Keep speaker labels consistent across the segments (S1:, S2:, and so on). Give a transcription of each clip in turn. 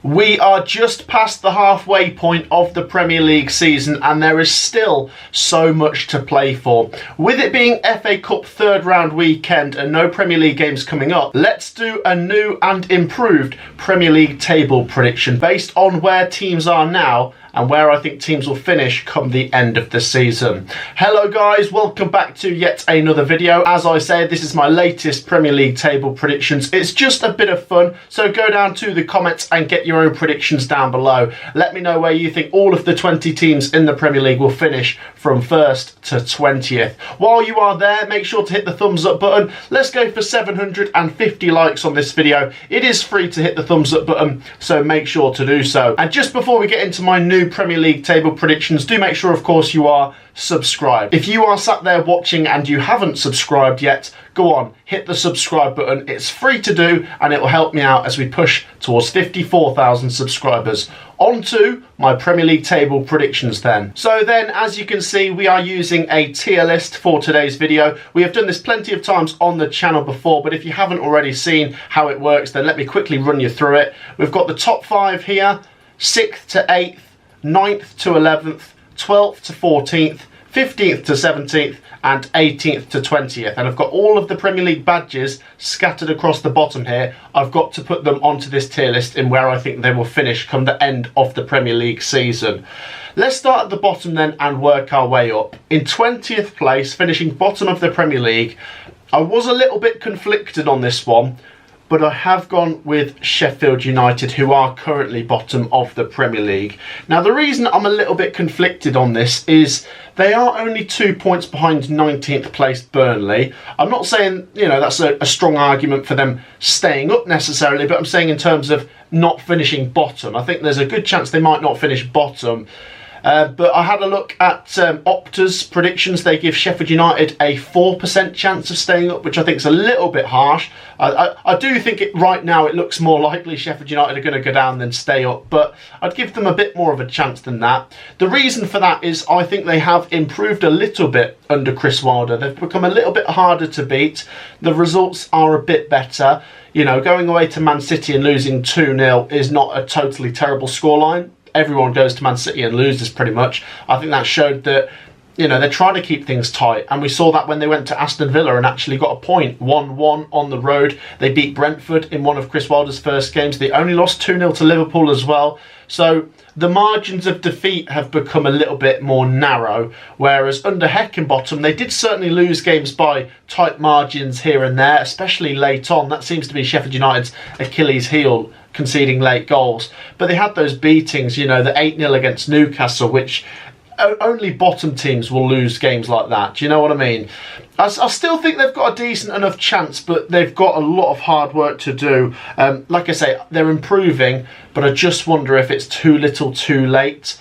S1: We are just past the halfway point of the Premier League season and there is still so much to play for. With it being FA Cup third round weekend and no Premier League games coming up, let's do a new and improved Premier League table prediction based on where teams are now and where I think teams will finish come the end of the season. Hello guys, welcome back to yet another video. As I said, this is my latest Premier League table predictions. It's just a bit of fun, so go down to the comments and get your own predictions down below. Let me know where you think all of the 20 teams in the Premier League will finish from 1st to 20th. While you are there, make sure to hit the thumbs up button. Let's go for 750 likes on this video. It is free to hit the thumbs up button, so make sure to do so. And just before we get into my new Premier League table predictions, do make sure of course you are subscribed. If you are sat there watching and you haven't subscribed yet, go on, hit the subscribe button. It's free to do and it will help me out as we push towards 54,000 subscribers. On to my Premier League table predictions then. So then, as you can see, we are using a tier list for today's video. We have done this plenty of times on the channel before, but if you haven't already seen how it works, then let me quickly run you through it. We've got the top 5 here, 6th to 8th, 9th to 11th, 12th to 14th, 15th to 17th and 18th to 20th, and I've got all of the Premier League badges scattered across the bottom here. I've got to put them onto this tier list in where I think they will finish come the end of the Premier League season. Let's start at the bottom then and work our way up. In 20th place, finishing bottom of the Premier League, I was a little bit conflicted on this one, but I have gone with Sheffield United, who are currently bottom of the Premier League. Now, the reason I'm a little bit conflicted on this is they are only 2 points behind 19th place Burnley. I'm not saying, you know, that's a strong argument for them staying up necessarily, but I'm saying in terms of not finishing bottom. I think there's a good chance they might not finish bottom. But I had a look at Opta's predictions. They give Sheffield United a 4% chance of staying up, which I think is a little bit harsh. I do think right now it looks more likely Sheffield United are going to go down than stay up, but I'd give them a bit more of a chance than that. The reason for that is I think they have improved a little bit under Chris Wilder. They've become a little bit harder to beat. The results are a bit better. You know, going away to Man City and losing 2-0 is not a totally terrible scoreline. Everyone goes to Man City and loses pretty much. I think that showed that, you know, they're trying to keep things tight. And we saw that when they went to Aston Villa and actually got a point. 1-1 on the road. They beat Brentford in one of Chris Wilder's first games. They only lost 2-0 to Liverpool as well. So the margins of defeat have become a little bit more narrow. Whereas under Heckingbottom, they did certainly lose games by tight margins here and there, especially late on. That seems to be Sheffield United's Achilles heel, conceding late goals. But they had those beatings, you know, the 8-0 against Newcastle, which only bottom teams will lose games like that. Do you know what I mean? I still think they've got a decent enough chance, but they've got a lot of hard work to do. Like I say, they're improving, but I just wonder if it's too little too late.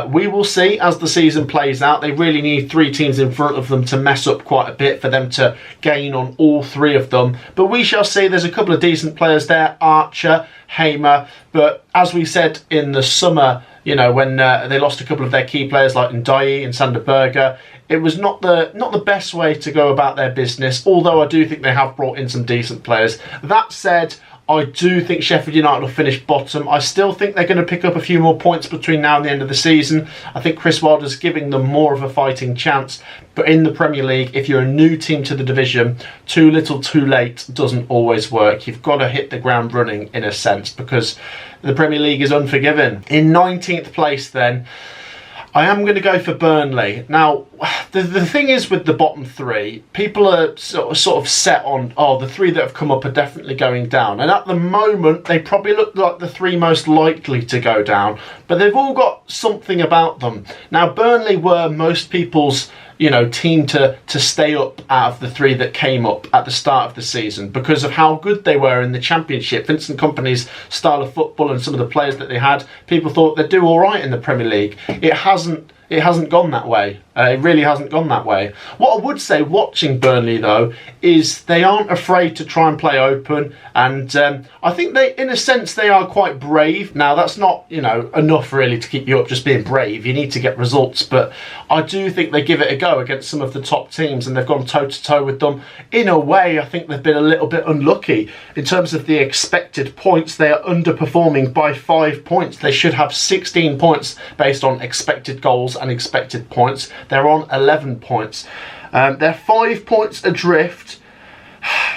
S1: We will see as the season plays out. They really need 3 teams in front of them to mess up quite a bit for them to gain on all 3 of them. But we shall see. There's a couple of decent players there, Archer, Hamer, but as we said in the summer, you know, when they lost a couple of their key players like Ndiaye and Sander Berge, it was not the best way to go about their business, although I do think they have brought in some decent players. That said, I do think Sheffield United will finish bottom. I still think they're going to pick up a few more points between now and the end of the season. I think Chris Wilder's giving them more of a fighting chance. But in the Premier League, if you're a new team to the division, too little too late doesn't always work. You've got to hit the ground running in a sense, because the Premier League is unforgiving. In 19th place then, I am going to go for Burnley. Now, the thing is with the bottom 3, people are sort of set on, oh, the 3 that have come up are definitely going down. And at the moment, they probably look like the 3 most likely to go down. But they've all got something about them. Now, Burnley were most people's, you know, team to stay up out of the 3 that came up at the start of the season because of how good they were in the Championship. Vincent Kompany's style of football and some of the players that they had, people thought they'd do all right in the Premier League. It hasn't it hasn't gone that way. It really hasn't gone that way. What I would say, watching Burnley though, is they aren't afraid to try and play open, and I think they, in a sense, they are quite brave. Now that's not, you know, enough really to keep you up just being brave. You need to get results, but I do think they give it a go against some of the top teams, and they've gone toe to toe with them. In a way, I think they've been a little bit unlucky in terms of the expected points. They are underperforming by 5 points. They should have 16 points based on expected goals and expected points. They're on 11 points. They're 5 points adrift.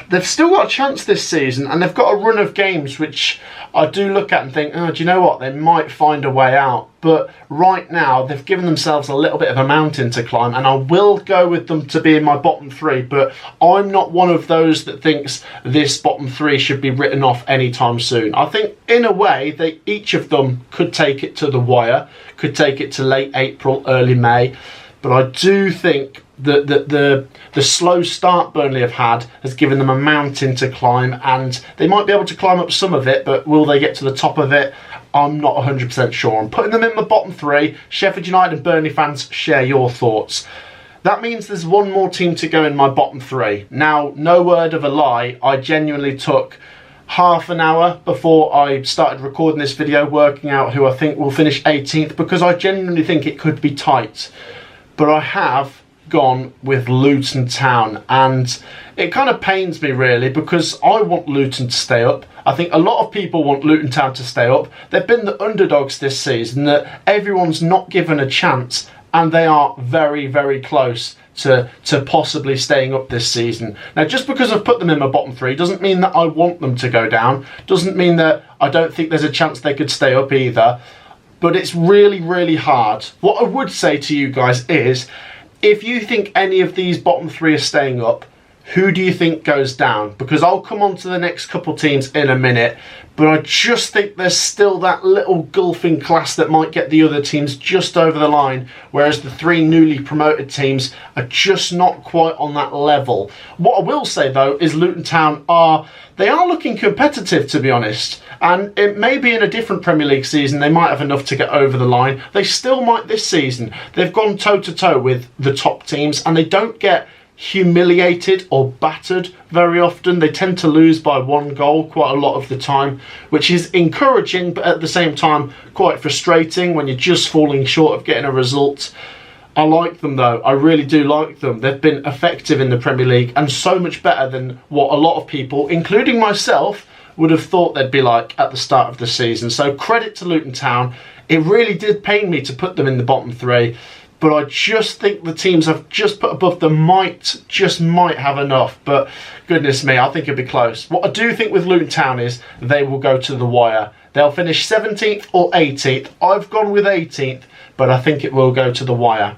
S1: They've still got a chance this season, and they've got a run of games which I do look at and think, oh, do you know what? They might find a way out. But right now, they've given themselves a little bit of a mountain to climb, and I will go with them to be in my bottom three. But I'm not one of those that thinks this bottom three should be written off anytime soon. I think, in a way, each of them could take it to the wire, could take it to late April, early May. But I do think that the slow start Burnley have had has given them a mountain to climb, and they might be able to climb up some of it, but will they get to the top of it? I'm not 100% sure. I'm putting them in my bottom three. Sheffield United and Burnley fans, share your thoughts. That means there's one more team to go in my bottom three. Now, no word of a lie, I genuinely took half an hour before I started recording this video working out who I think will finish 18th, because I genuinely think it could be tight. But I have gone with Luton Town, and it kind of pains me really, because I want Luton to stay up. I think a lot of people want Luton Town to stay up. They've been the underdogs this season that everyone's not given a chance, and they are very, very close to possibly staying up this season. Now, just because I've put them in my bottom three doesn't mean that I want them to go down, doesn't mean that I don't think there's a chance they could stay up either. But it's really, really hard. What I would say to you guys is, if you think any of these bottom three are staying up, who do you think goes down? Because I'll come on to the next couple teams in a minute, but I just think there's still that little gulf in class that might get the other teams just over the line, whereas the three newly promoted teams are just not quite on that level. What I will say though is Luton Town are looking competitive, to be honest, and it may be in a different Premier League season they might have enough to get over the line. They still might this season. They've gone toe to toe with the top teams, and they don't get humiliated or battered very often. They tend to lose by 1 goal quite a lot of the time, which is encouraging, but at the same time quite frustrating when you're just falling short of getting a result. I like them though, I really do like them. They've been effective in the Premier League, and so much better than what a lot of people, including myself, would have thought they'd be like at the start of the season. So credit to Luton Town. It really did pain me to put them in the bottom three, but I just think the teams I've just put above them might have enough. But goodness me, I think it'll be close. What I do think with Luton Town is they will go to the wire. They'll finish 17th or 18th. I've gone with 18th, but I think it will go to the wire.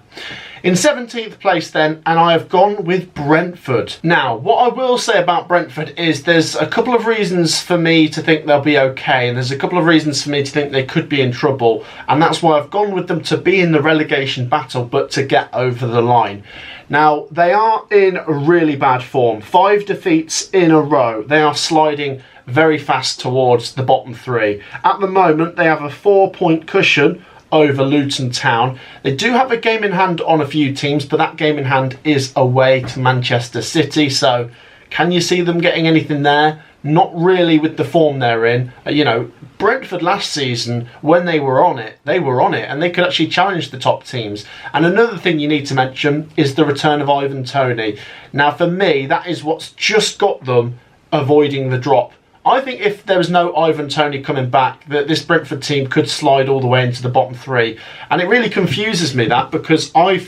S1: In 17th place then, and I have gone with Brentford. Now, what I will say about Brentford is there's a couple of reasons for me to think they'll be okay, and there's a couple of reasons for me to think they could be in trouble, and that's why I've gone with them to be in the relegation battle, but to get over the line. Now, they are in really bad form. 5 defeats in a row. They are sliding very fast towards the bottom three. At the moment, they have a 4-point cushion over Luton Town. They do have a game in hand on a few teams, but that game in hand is away to Manchester City. So can you see them getting anything there? Not really with the form they're in. You know, Brentford last season, when they were on it, and they could actually challenge the top teams. And another thing you need to mention is the return of Ivan Toney. Now, for me, that is what's just got them avoiding the drop. I think if there was no Ivan Toney coming back, that this Brentford team could slide all the way into the bottom three. And it really confuses me, that, because I've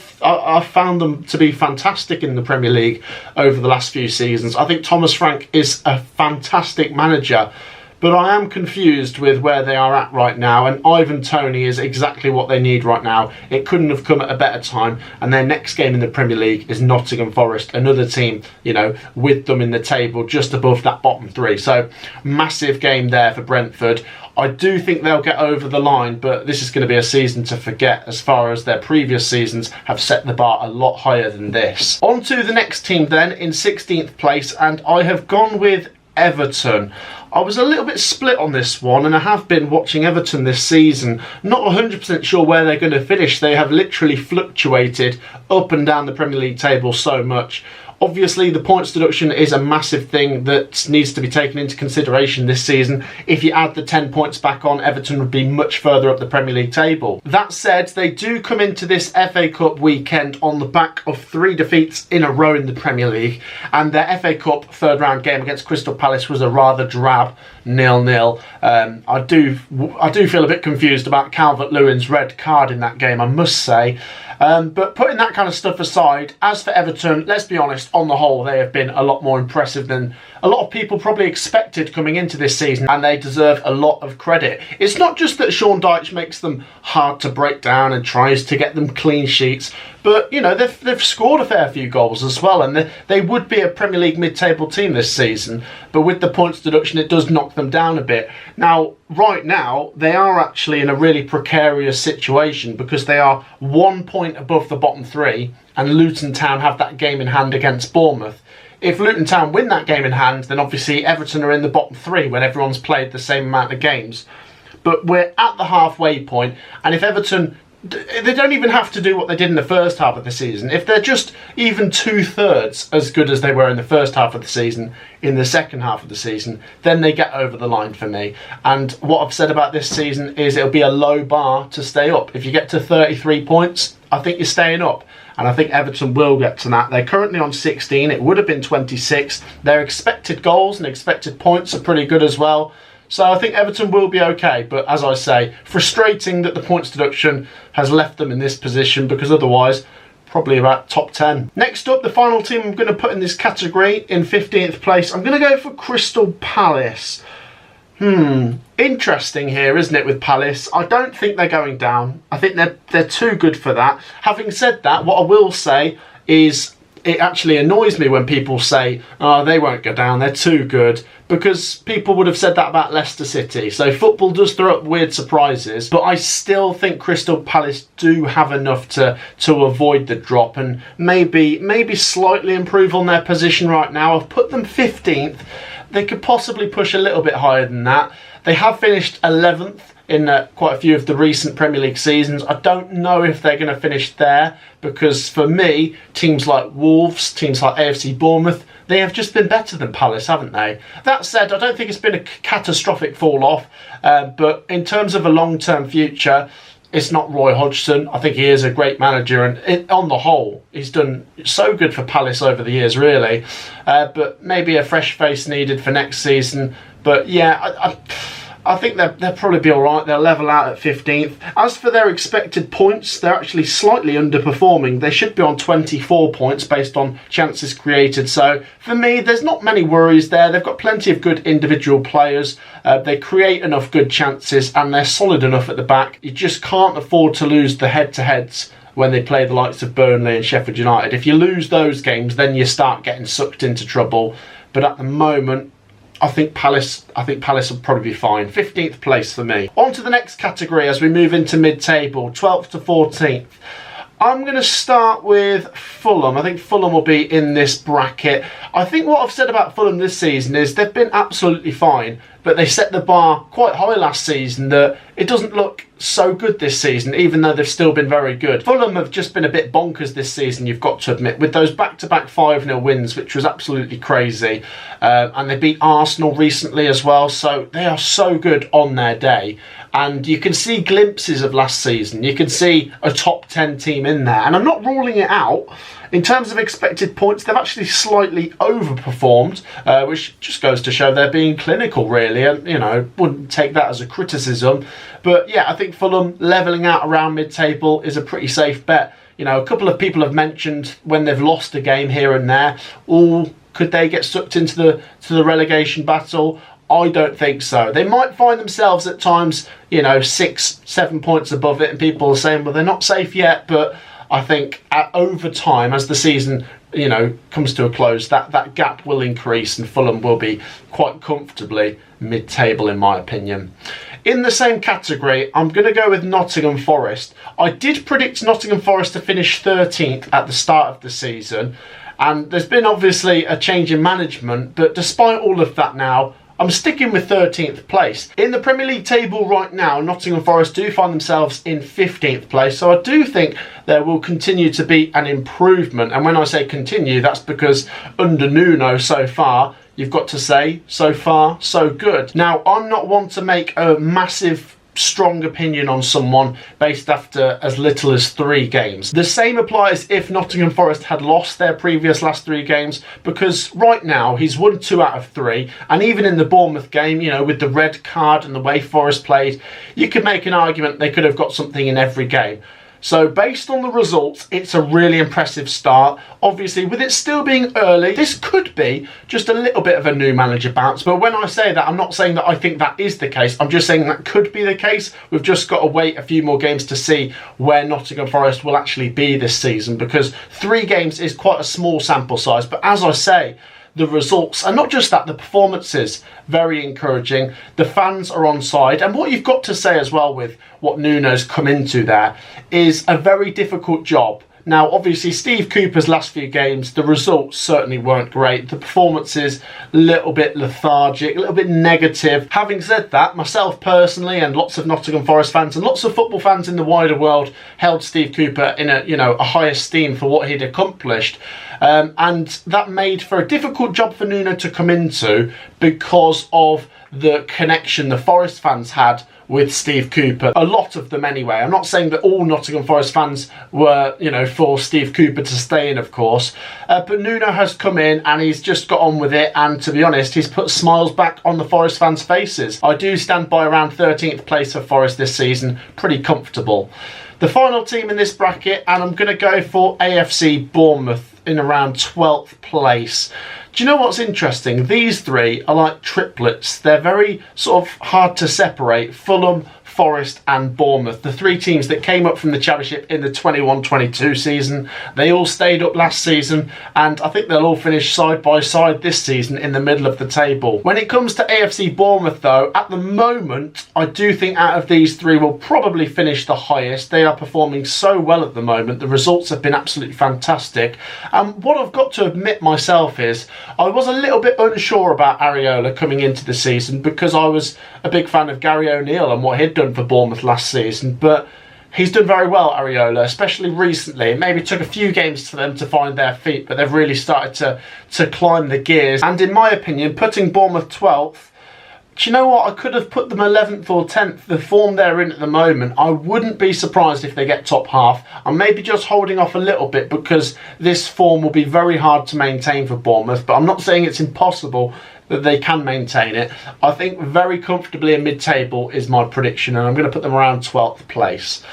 S1: found them to be fantastic in the Premier League over the last few seasons. I think Thomas Frank is a fantastic manager, but I am confused with where they are at right now, and Ivan Toney is exactly what they need right now. It couldn't have come at a better time, and their next game in the Premier League is Nottingham Forest, another team, you know, with them in the table just above that bottom three. So massive game there for Brentford. I do think they'll get over the line, but this is going to be a season to forget, as far as their previous seasons have set the bar a lot higher than this. On to the next team then, in 16th place, and I have gone with Everton. I was a little bit split on this one, and I have been watching Everton this season. Not 100% sure where they're going to finish. They have literally fluctuated up and down the Premier League table so much. Obviously, the points deduction is a massive thing that needs to be taken into consideration this season. If you add the 10 points back on, Everton would be much further up the Premier League table. That said, they do come into this FA Cup weekend on the back of 3 defeats in a row in the Premier League, and their FA Cup third round game against Crystal Palace was a rather drab 0-0. I do feel a bit confused about Calvert-Lewin's red card in that game, I must say. But putting that kind of stuff aside, as for Everton, let's be honest, on the whole, they have been a lot more impressive than a lot of people probably expected coming into this season, and they deserve a lot of credit. It's not just that Sean Dyche makes them hard to break down and tries to get them clean sheets, but, you know, they've scored a fair few goals as well, and they would be a Premier League mid-table team this season, but with the points deduction, it does knock them down a bit. Now, right now, they are actually in a really precarious situation because they are 1 point above the bottom 3, and Luton Town have that game in hand against Bournemouth. If Luton Town win that game in hand, then obviously Everton are in the bottom 3 when everyone's played the same amount of games. But we're at the halfway point, and if Everton, they don't even have to do what they did in the first half of the season. If they're just even 2/3 as good as they were in the first half of the season, in the second half of the season, then they get over the line for me. And what I've said about this season is it'll be a low bar to stay up. If you get to 33 points, I think you're staying up. And I think Everton will get to that. They're currently on 16. It would have been 26. Their expected goals and expected points are pretty good as well. So I think Everton will be okay. But as I say, frustrating that the points deduction has left them in this position, because otherwise, probably about top 10. Next up, the final team I'm going to put in this category in 15th place, I'm going to go for Crystal Palace. Interesting here, isn't it, with Palace? I don't think they're going down. I think they're too good for that. Having said that, what I will say is it actually annoys me when people say, oh, they won't go down, they're too good, because people would have said that about Leicester City. So football does throw up weird surprises, but I still think Crystal Palace do have enough to avoid the drop and maybe slightly improve on their position right now. I've put them 15th. They could possibly push a little bit higher than that. They have finished 11th in quite a few of the recent Premier League seasons. I don't know if they're going to finish there, because for me, teams like Wolves, teams like AFC Bournemouth, they have just been better than Palace, haven't they? That said, I don't think it's been a catastrophic fall off, but in terms of a long-term future, it's not Roy Hodgson. I think he is a great manager, and on the whole, he's done so good for Palace over the years, really. But maybe a fresh face needed for next season. But yeah, I think they'll probably be all right. They'll level out at 15th. As for their expected points, they're actually slightly underperforming. They should be on 24 points based on chances created. So for me, there's not many worries there. They've got plenty of good individual players. They create enough good chances, and they're solid enough at the back. You just can't afford to lose the head-to-heads when they play the likes of Burnley and Sheffield United. If you lose those games, then you start getting sucked into trouble. But at the moment, I think Palace will probably be fine. 15th place for me. On to the next category as we move into mid-table, 12th to 14th. I'm going to start with Fulham. I think Fulham will be in this bracket. I think what I've said about Fulham this season is they've been absolutely fine, but they set the bar quite high last season that it doesn't look so good this season, even though they've still been very good. Fulham have just been a bit bonkers this season, you've got to admit, with those back-to-back 5-0 wins, which was absolutely crazy. And they beat Arsenal recently as well, so they are so good on their day. And you can see glimpses of last season. You can see a top 10 team in there. And I'm not ruling it out. In terms of expected points, they've actually slightly overperformed, which just goes to show they're being clinical, really. And, you know, wouldn't take that as a criticism. But, yeah, I think Fulham levelling out around mid-table is a pretty safe bet. You know, a couple of people have mentioned when they've lost a game here and there, could they get sucked into the relegation battle? I don't think so. They might find themselves at times, you know, 6-7 points above it, and people are saying, well, they're not safe yet. But I think over time, as the season, you know, comes to a close, that gap will increase, and Fulham will be quite comfortably mid-table, in my opinion. In the same category, I'm going to go with Nottingham Forest. I did predict Nottingham Forest to finish 13th at the start of the season, And there's been obviously a change in management, but despite all of that now, I'm sticking with 13th place. In the Premier League table right now, Nottingham Forest do find themselves in 15th place, so I do think there will continue to be an improvement. And when I say continue, that's because under Nuno so far, you've got to say, so far, so good. Now, I'm not one to make a massive strong opinion on someone based after as little as 3 games. The same applies if Nottingham Forest had lost their previous last 3 games, because right now he's won 2 out of 3, and even in the Bournemouth game, you know, with the red card and the way Forest played, you could make an argument they could have got something in every game. So based on the results, it's a really impressive start. Obviously, with it still being early, this could be just a little bit of a new manager bounce. But when I say that, I'm not saying that I think that is the case. I'm just saying that could be the case. We've just got to wait a few more games to see where Nottingham Forest will actually be this season, because 3 games is quite a small sample size. But as I say, the results, and not just that, the performances, very encouraging. The fans are on side, and what you've got to say as well with what Nuno's come into there is a very difficult job. Now, obviously, Steve Cooper's last few games, the results certainly weren't great. The performances, a little bit lethargic, a little bit negative. Having said that, myself personally, and lots of Nottingham Forest fans and lots of football fans in the wider world held Steve Cooper in a high esteem for what he'd accomplished. And that made for a difficult job for Nuno to come into because of the connection the Forest fans had with Steve Cooper. A lot of them anyway. I'm not saying that all Nottingham Forest fans were, for Steve Cooper to stay in, of course. But Nuno has come in and he's just got on with it. And to be honest, he's put smiles back on the Forest fans' faces. I do stand by around 13th place for Forest this season. Pretty comfortable. The final team in this bracket, and I'm going to go for AFC Bournemouth in around 12th place. Do you know what's interesting? These 3 are like triplets. They're very sort of hard to separate. Fulham, Forest and Bournemouth, the 3 teams that came up from the Championship in the 21-22 season. They all stayed up last season, and I think they'll all finish side by side this season in the middle of the table. When it comes to AFC Bournemouth though, at the moment, I do think out of these 3 will probably finish the highest. They are performing so well at the moment. The results have been absolutely fantastic. And what I've got to admit myself is, I was a little bit unsure about Areola coming into the season because I was a big fan of Gary O'Neill and what he'd done for Bournemouth last season, but he's done very well, Areola, especially recently. It maybe took a few games for them to find their feet, but they've really started to climb the gears. And in my opinion, putting Bournemouth 12th, do you know what? I could have put them 11th or 10th. The form they're in at the moment, I wouldn't be surprised if they get top half. I'm maybe just holding off a little bit because this form will be very hard to maintain for Bournemouth, but I'm not saying it's impossible that they can maintain it. I think very comfortably in mid-table is my prediction, and I'm going to put them around 12th place.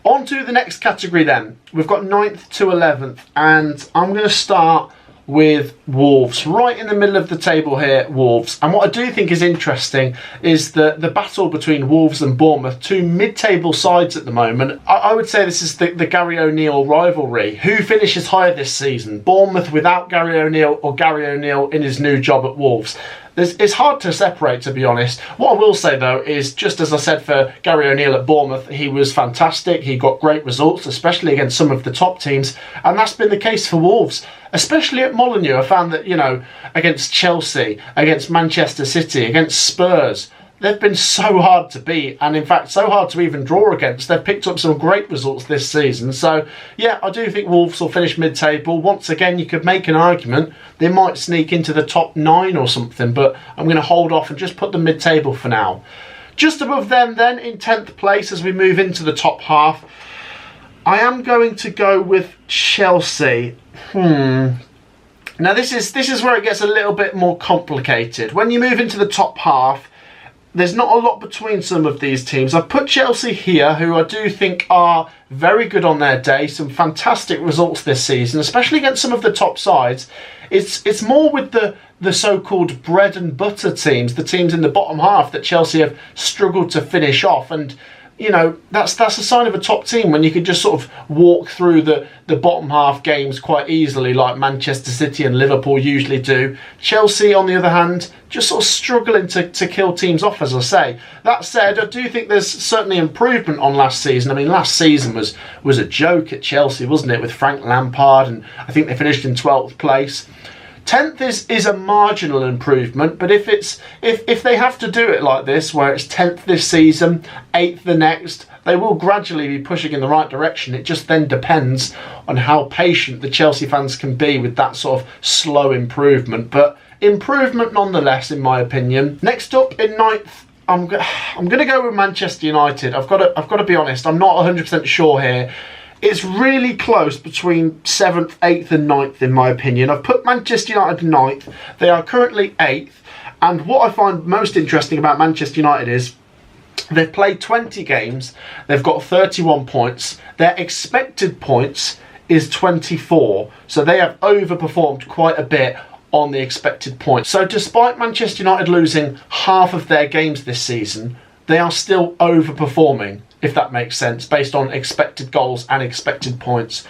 S1: On to the next category then. We've got 9th to 11th, and I'm going to start with Wolves. Right in the middle of the table here, Wolves. And what I do think is interesting is the battle between Wolves and Bournemouth, 2 mid-table sides at the moment. I would say this is the Gary O'Neill rivalry. Who finishes higher this season? Bournemouth without Gary O'Neill, or Gary O'Neill in his new job at Wolves? It's hard to separate, to be honest. What I will say, though, is just as I said for Gary O'Neill at Bournemouth, he was fantastic. He got great results, especially against some of the top teams. And that's been the case for Wolves, especially at Molineux. I found that, against Chelsea, against Manchester City, against Spurs, they've been so hard to beat, and in fact so hard to even draw against. They've picked up some great results this season. So yeah, I do think Wolves will finish mid-table. Once again, you could make an argument they might sneak into the top 9 or something, but I'm going to hold off and just put them mid-table for now. Just above them then, in 10th place, as we move into the top half, I am going to go with Chelsea. Now this is where it gets a little bit more complicated. When you move into the top half, there's not a lot between some of these teams. I've put Chelsea here, who I do think are very good on their day. Some fantastic results this season, especially against some of the top sides. It's more with the so-called bread and butter teams, the teams in the bottom half, that Chelsea have struggled to finish off. And you know, that's a sign of a top team when you could just sort of walk through the bottom half games quite easily, like Manchester City and Liverpool usually do. Chelsea, on the other hand, just sort of struggling to kill teams off, as I say. That said, I do think there's certainly improvement on last season. I mean, last season was a joke at Chelsea, wasn't it, with Frank Lampard, and I think they finished in 12th place. 10th is a marginal improvement, but if they have to do it like this, where it's 10th this season, 8th the next, they will gradually be pushing in the right direction. It just then depends on how patient the Chelsea fans can be with that sort of slow improvement. But improvement nonetheless, in my opinion. Next up in 9th, I'm going to go with Manchester United. I've got to be honest, I'm not 100% sure here. It's really close between 7th, 8th and 9th in my opinion. I've put Manchester United 9th. They are currently 8th. And what I find most interesting about Manchester United is they've played 20 games. They've got 31 points. Their expected points is 24. So they have overperformed quite a bit on the expected points. So despite Manchester United losing half of their games this season, they are still overperforming, if that makes sense, based on expected goals and expected points.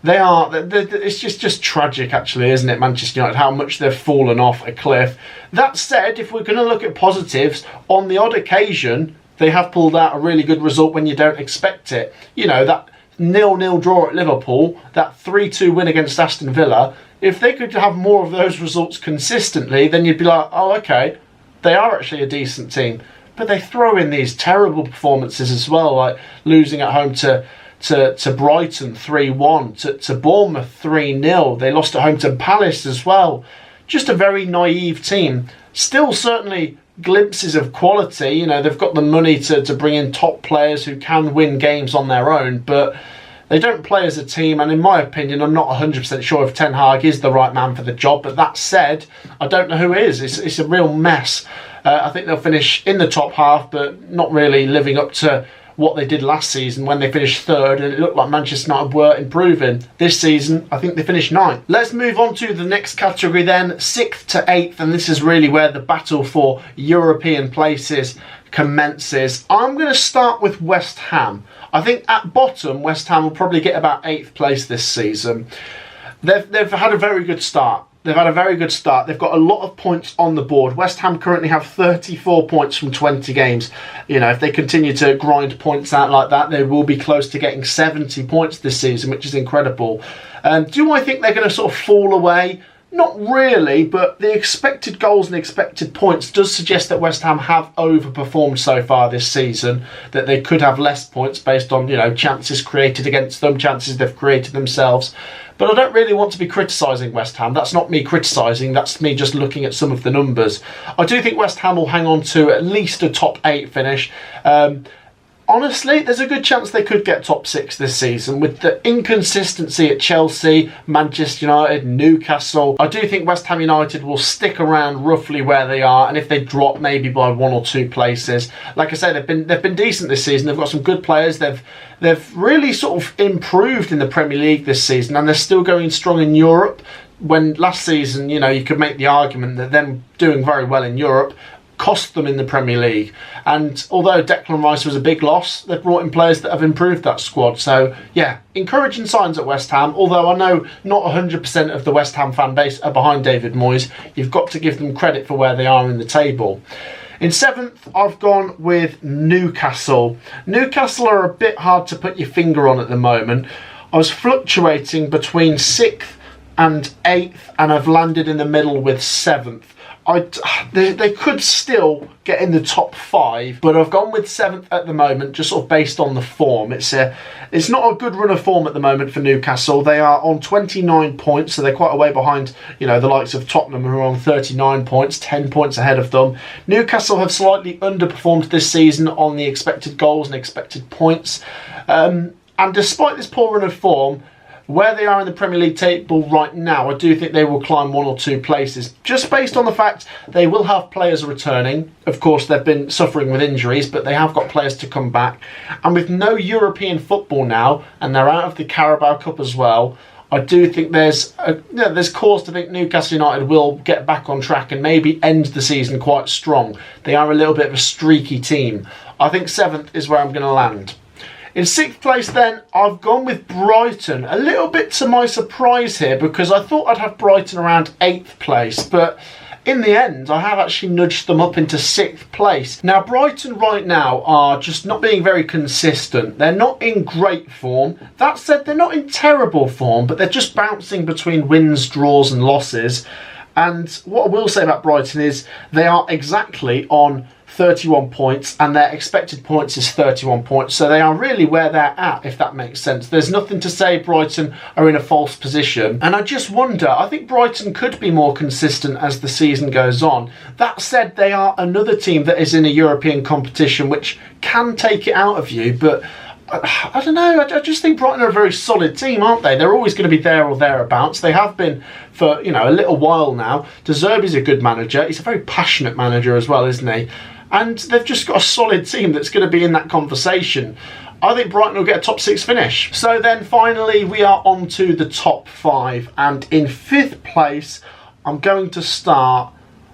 S1: It's just tragic, actually, isn't it, Manchester United, how much they've fallen off a cliff. That said, if we're going to look at positives, on the odd occasion, they have pulled out a really good result when you don't expect it. You know, that 0-0 draw at Liverpool, that 3-2 win against Aston Villa, if they could have more of those results consistently, then you'd be like, oh, okay, they are actually a decent team. But they throw in these terrible performances as well, like losing at home to Brighton 3-1, to Bournemouth 3-0. They lost at home to Palace as well. Just a very naive team. Still certainly glimpses of quality. You know, they've got the money to bring in top players who can win games on their own, but they don't play as a team, and in my opinion, I'm not 100% sure if Ten Hag is the right man for the job, but that said, I don't know who is. It's a real mess. I think they'll finish in the top half, but not really living up to what they did last season when they finished 3rd, and it looked like Manchester United were improving. This season, I think they finished 9th. Let's move on to the next category then, 6th to 8th, and this is really where the battle for European places commences. I'm going to start with West Ham. I think at bottom, West Ham will probably get about 8th place this season. They've had a very good start. They've got a lot of points on the board. West Ham currently have 34 points from 20 games. You know, if they continue to grind points out like that, they will be close to getting 70 points this season, which is incredible. Do I think they're going to sort of fall away? Not really, but the expected goals and expected points does suggest that West Ham have overperformed so far this season, that they could have less points based on, you know, chances created against them, chances they've created themselves. But I don't really want to be criticising West Ham. That's not me criticising, that's me just looking at some of the numbers. I do think West Ham will hang on to at least a top 8 finish. Honestly, there's a good chance they could get top 6 this season. With the inconsistency at Chelsea, Manchester United, Newcastle, I do think West Ham United will stick around roughly where they are, and if they drop maybe by 1 or 2 places. Like I say, they've been decent this season. They've got some good players. They've really sort of improved in the Premier League this season, and they're still going strong in Europe. When last season, you know, you could make the argument that them doing very well in Europe cost them in the Premier League. And although Declan Rice was a big loss, they've brought in players that have improved that squad. So yeah, encouraging signs at West Ham, although I know not 100% of the West Ham fan base are behind David Moyes. You've got to give them credit for where they are in the table. In 7th, I've gone with Newcastle. Newcastle are a bit hard to put your finger on at the moment. I was fluctuating between 6th and 8th, and I've landed in the middle with 7th. They could still get in the top 5, but I've gone with 7th at the moment, just sort of based on the form. It's not a good run of form at the moment for Newcastle. They are on 29 points, so they're quite a way behind, you know, the likes of Tottenham, who are on 39 points, 10 points ahead of them. Newcastle have slightly underperformed this season on the expected goals and expected points. And despite this poor run of form, where they are in the Premier League table right now, I do think they will climb 1 or 2 places, just based on the fact they will have players returning. Of course, they've been suffering with injuries, but they have got players to come back. And with no European football now, and they're out of the Carabao Cup as well, I do think there's cause to think Newcastle United will get back on track and maybe end the season quite strong. They are a little bit of a streaky team. I think 7th is where I'm going to land. In 6th place then, I've gone with Brighton. A little bit to my surprise here, because I thought I'd have Brighton around 8th place, but in the end, I have actually nudged them up into 6th place. Now, Brighton right now are just not being very consistent. They're not in great form. That said, they're not in terrible form, but they're just bouncing between wins, draws and losses. And what I will say about Brighton is they are exactly on 31 points and their expected points is 31 points, so they are really where they're at, if that makes sense. There's nothing to say Brighton are in a false position, and I just wonder, I think Brighton could be more consistent as the season goes on. That said, they are another team that is in a European competition which can take it out of you, but I don't know, I just think Brighton are a very solid team, aren't they? They're always going to be there or thereabouts. They have been for, a little while now. De Zerbi's a good manager. He's a very passionate manager as well, isn't he? And they've just got a solid team that's going to be in that conversation. I think Brighton will get a top 6 finish. So then finally we are on to the top 5. And in 5th place, I'm going to start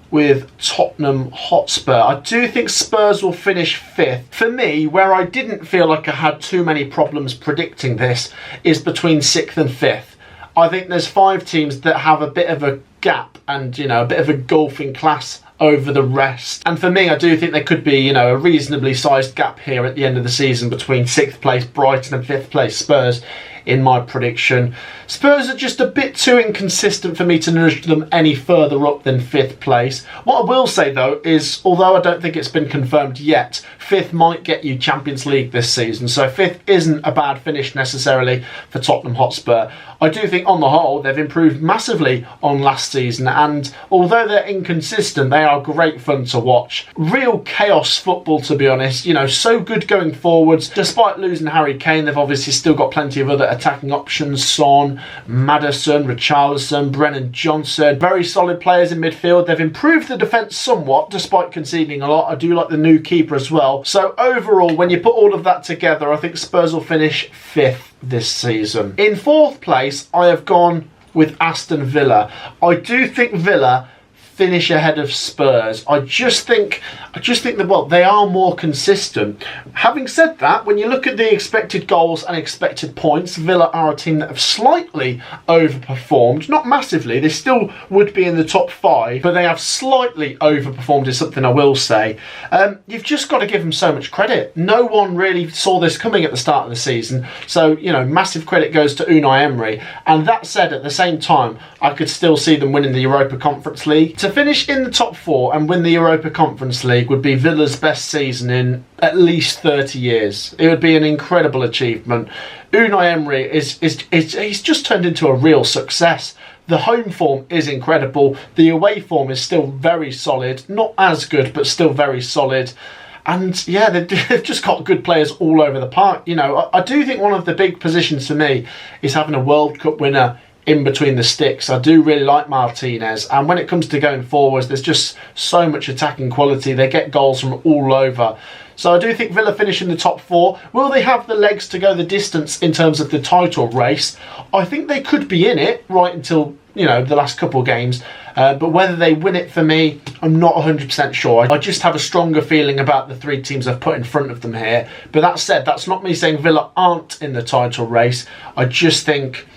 S1: with Tottenham Hotspur. I do think Spurs will finish 5th. For me, where I didn't feel like I had too many problems predicting this, is between 6th and 5th. I think there's 5 teams that have a bit of a gap and, a bit of a gulf in class over the rest. And for me, I do think there could be, a reasonably sized gap here at the end of the season between 6th place Brighton and 5th place Spurs in my prediction. Spurs are just a bit too inconsistent for me to nudge them any further up than 5th place. What I will say though is, although I don't think it's been confirmed yet, 5th might get you Champions League this season, so 5th isn't a bad finish necessarily for Tottenham Hotspur. I do think on the whole they've improved massively on last season, and although they're inconsistent, they are great fun to watch. Real chaos football, to be honest. So good going forwards. Despite losing Harry Kane, they've obviously still got plenty of other attacking options. Son, Maddison, Richarlison, Brennan Johnson. Very solid players in midfield. They've improved the defence somewhat, despite conceding a lot. I do like the new keeper as well. So overall, when you put all of that together, I think Spurs will finish 5th this season. In 4th place, I have gone with Aston Villa. I do think Villa finish ahead of Spurs. I just think that, they are more consistent. Having said that, when you look at the expected goals and expected points, Villa are a team that have slightly overperformed. Not massively, they still would be in the top 5, but they have slightly overperformed is something I will say. You've just got to give them so much credit. No one really saw this coming at the start of the season, so, massive credit goes to Unai Emery. And that said, at the same time, I could still see them winning the Europa Conference League. To finish in the top 4 and win the Europa Conference League would be Villa's best season in at least 30 years. It would be an incredible achievement. Unai Emery he's just turned into a real success. The home form is incredible. The away form is still very solid. Not as good, but still very solid. And yeah, they've just got good players all over the park. I do think one of the big positions for me is having a World Cup winner in between the sticks. I do really like Martinez, and when it comes to going forwards, there's just so much attacking quality. They get goals from all over. So I do think Villa finish in the top 4. Will they have the legs to go the distance in terms of the title race? I think they could be in it right until, the last couple of games. But whether they win it, for me, I'm not 100% sure. I just have a stronger feeling about the 3 teams I've put in front of them here. But that said, that's not me saying Villa aren't in the title race. I just think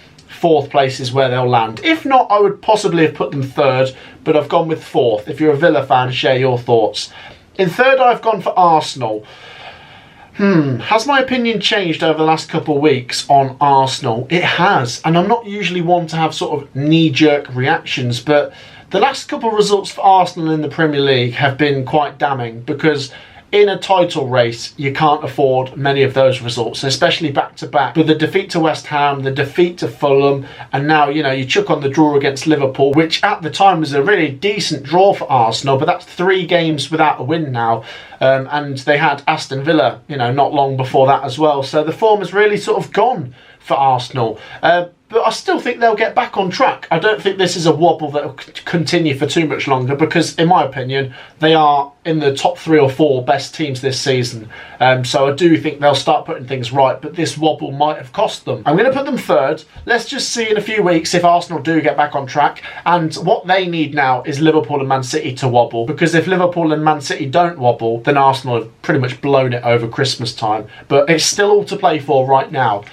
S1: 4th place is where they'll land. If not, I would possibly have put them 3rd, but I've gone with 4th. If you're a Villa fan, share your thoughts. In 3rd, I've gone for Arsenal. Has my opinion changed over the last couple of weeks on Arsenal? It has, and I'm not usually one to have sort of knee-jerk reactions, but the last couple of results for Arsenal in the Premier League have been quite damning, because in a title race, you can't afford many of those results, especially back-to-back. But the defeat to West Ham, the defeat to Fulham, and now, you chuck on the draw against Liverpool, which at the time was a really decent draw for Arsenal, but that's 3 games without a win now. and they had Aston Villa, not long before that as well. So the form has really sort of gone for Arsenal. But I still think they'll get back on track. I don't think this is a wobble that will continue for too much longer because, in my opinion, they are in the top 3 or 4 best teams this season. So I do think they'll start putting things right, but this wobble might have cost them. I'm going to put them third. Let's just see in a few weeks if Arsenal do get back on track. And what they need now is Liverpool and Man City to wobble, because if Liverpool and Man City don't wobble, then Arsenal have pretty much blown it over Christmas time. But it's still all to play for right now.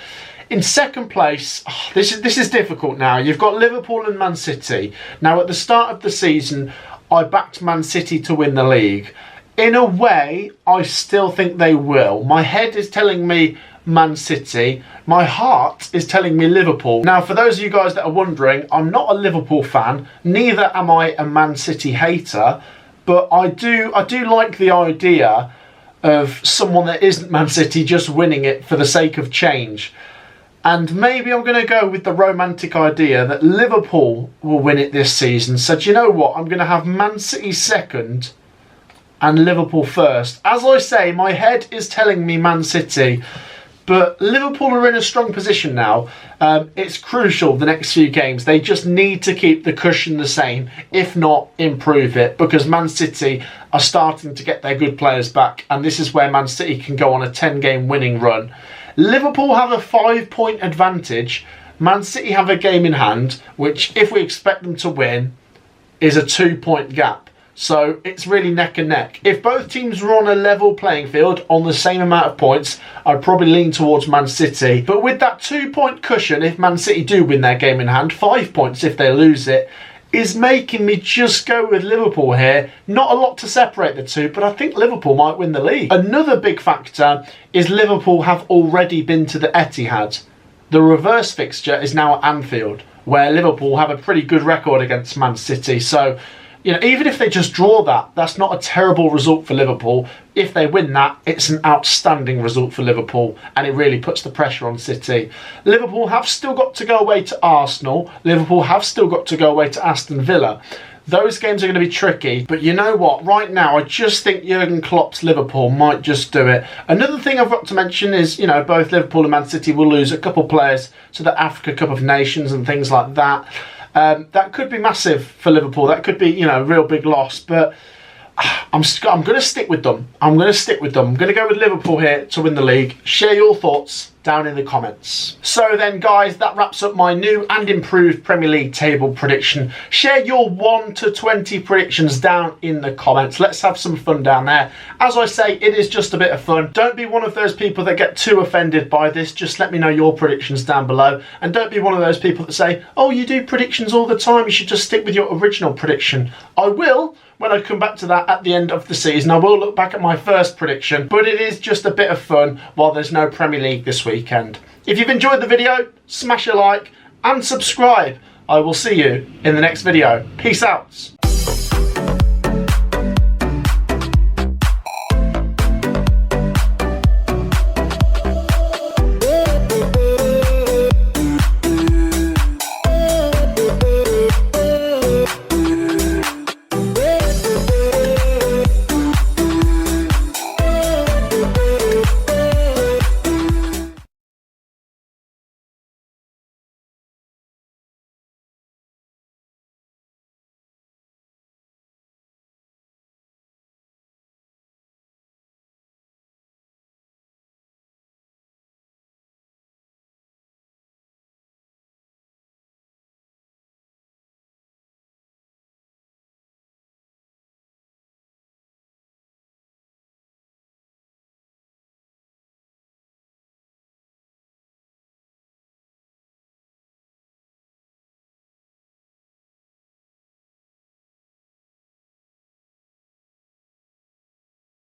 S1: In second place, this is difficult now. You've got Liverpool and Man City. Now, at the start of the season, I backed Man City to win the league. In a way, I still think they will. My head is telling me Man City. My heart is telling me Liverpool. Now, for those of you guys that are wondering, I'm not a Liverpool fan. Neither am I a Man City hater. But I do like the idea of someone that isn't Man City just winning it for the sake of change. And maybe I'm going to go with the romantic idea that Liverpool will win it this season. So do you know what? I'm going to have Man City second and Liverpool first. As I say, my head is telling me Man City. But Liverpool are in a strong position now. It's crucial the next few games. They just need to keep the cushion the same, if not improve it, because Man City are starting to get their good players back. And this is where Man City can go on a 10-game winning run. Liverpool have a 5-point advantage. Man City have a game in hand, which, if we expect them to win, is a 2-point gap. So it's really neck and neck. If both teams were on a level playing field on the same amount of points, I'd probably lean towards Man City. But with that 2-point cushion, if Man City do win their game in hand, 5 points if they lose it, is making me just go with Liverpool here. Not a lot to separate the two, but I think Liverpool might win the league. Another big factor is Liverpool have already been to the Etihad. The reverse fixture is now at Anfield, where Liverpool have a pretty good record against Man City. So, even if they just draw that, that's not a terrible result for Liverpool. If they win that, it's an outstanding result for Liverpool, and it really puts the pressure on City. Liverpool have still got to go away to Arsenal. Liverpool have still got to go away to Aston Villa. Those games are going to be tricky, but you know what? Right now, I just think Jurgen Klopp's Liverpool might just do it. Another thing I've got to mention is, both Liverpool and Man City will lose a couple players to the Africa Cup of Nations and things like that. That could be massive for Liverpool. That could be, a real big loss. But I'm going to stick with them. I'm going to go with Liverpool here to win the league. Share your thoughts down in the comments. So then, guys, that wraps up my new and improved Premier League table prediction. Share your 1 to 20 predictions down in the comments. Let's have some fun down there. As I say, it is just a bit of fun. Don't be one of those people that get too offended by this. Just let me know your predictions down below. And don't be one of those people that say, oh, you do predictions all the time, you should just stick with your original prediction. I will. When I come back to that at the end of the season, I will look back at my first prediction, but it is just a bit of fun while there's no Premier League this weekend. If you've enjoyed the video, smash a like and subscribe. I will see you in the next video. Peace out.